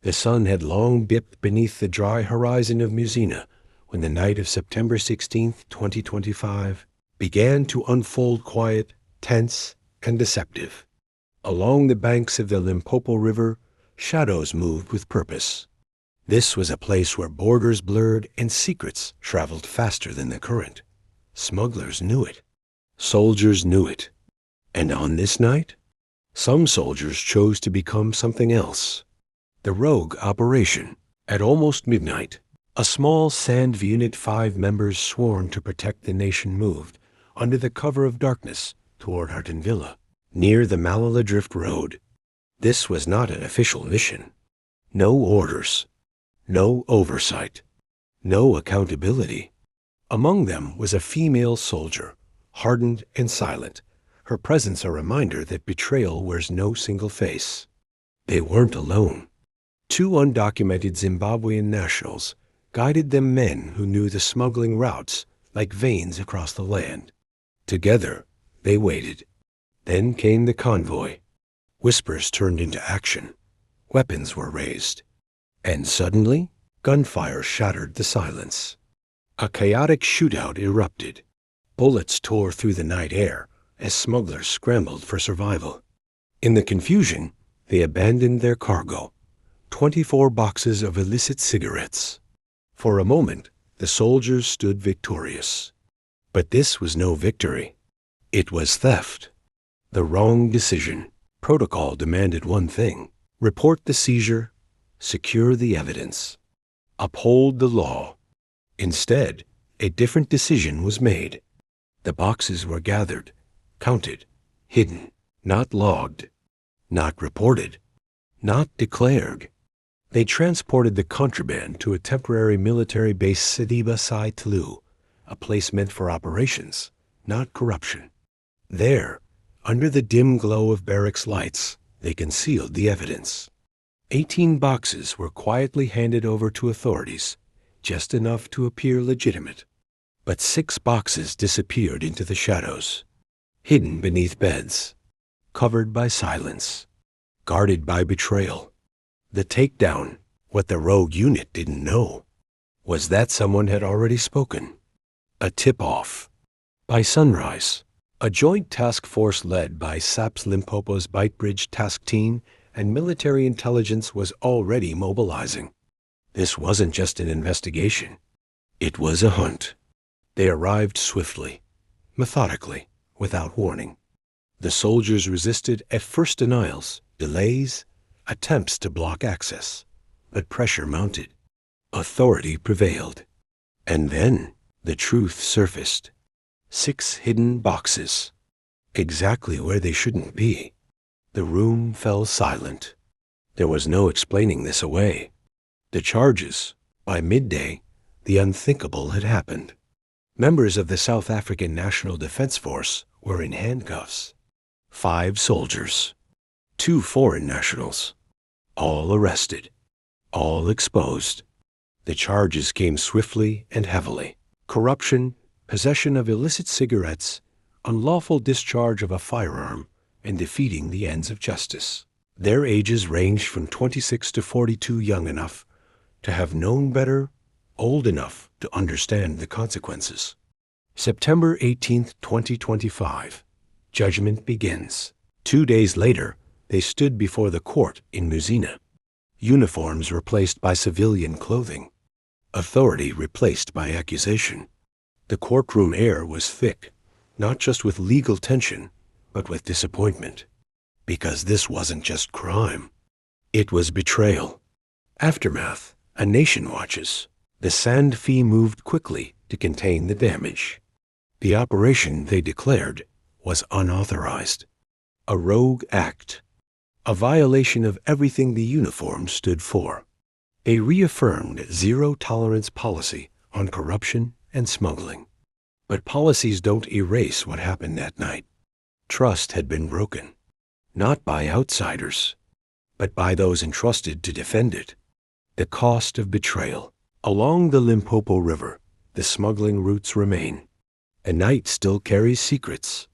The sun had long dipped beneath the dry horizon of Musina when the night of September 16th, 2025, began to unfold quiet, tense, and deceptive. Along the banks of the Limpopo River, shadows moved with purpose. This was a place where borders blurred and secrets traveled faster than the current. Smugglers knew it. Soldiers knew it. And on this night, some soldiers chose to become something else. The rogue operation. At almost midnight, a small SANDF Unit 5 members sworn to protect the nation moved, under the cover of darkness, toward Hartenvilla, near the Malala Drift Road. This was not an official mission. No orders. No oversight. No accountability. Among them was a female soldier, hardened and silent, her presence a reminder that betrayal wears no single face. They weren't alone. 2 undocumented Zimbabwean nationals guided them, men who knew the smuggling routes like veins across the land. Together, they waited. Then came the convoy. Whispers turned into action. Weapons were raised. And suddenly, gunfire shattered the silence. A chaotic shootout erupted. Bullets tore through the night air as smugglers scrambled for survival. In the confusion, they abandoned their cargo, 24 boxes of illicit cigarettes. For a moment, the soldiers stood victorious. But this was no victory. It was theft. The wrong decision. Protocol demanded one thing: report the seizure, secure the evidence, uphold the law. Instead, a different decision was made. The boxes were gathered, counted, hidden, not logged, not reported, not declared. They transported the contraband to a temporary military base, Sediba Sai Tlu, a place meant for operations, not corruption. There, under the dim glow of barracks lights, they concealed the evidence. 18 boxes were quietly handed over to authorities, just enough to appear legitimate. But 6 boxes disappeared into the shadows, hidden beneath beds, covered by silence, guarded by betrayal. The takedown, what the rogue unit didn't know, was that someone had already spoken. A tip-off. By sunrise, a joint task force led by SAP's Limpopo's Bitebridge task team and military intelligence was already mobilizing. This wasn't just an investigation. It was a hunt. They arrived swiftly, methodically, without warning. The soldiers resisted at first denials, delays, attempts to block access, but pressure mounted. Authority prevailed. And then the truth surfaced. 6 hidden boxes, exactly where they shouldn't be. The room fell silent. There was no explaining this away. The charges, by midday, the unthinkable had happened. Members of the South African National Defense Force were in handcuffs. 5 soldiers, 2 foreign nationals, all arrested, all exposed. The charges came swiftly and heavily. Corruption, possession of illicit cigarettes, unlawful discharge of a firearm, and defeating the ends of justice. Their ages ranged from 26 to 42, young enough to have known better, old enough to understand the consequences. September 18th, 2025. Judgment begins. 2 days later, they stood before the court in Musina. Uniforms replaced by civilian clothing. Authority replaced by accusation. The courtroom air was thick, not just with legal tension, but with disappointment. Because this wasn't just crime. It was betrayal. Aftermath. A nation watches. The SANDF moved quickly to contain the damage. The operation, they declared, was unauthorized. A rogue act. A violation of everything the uniform stood for. A reaffirmed zero-tolerance policy on corruption and smuggling. But policies don't erase what happened that night. Trust had been broken, not by outsiders, but by those entrusted to defend it. The cost of betrayal. Along the Limpopo River, the smuggling routes remain. A night still carries secrets.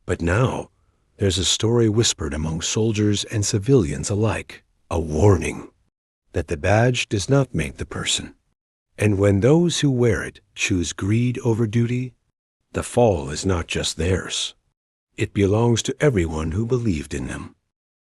But now, there's a story whispered among soldiers and civilians alike. A warning. that the badge does not make the person. And when those who wear it choose greed over duty, the fall is not just theirs. It belongs to everyone who believed in them.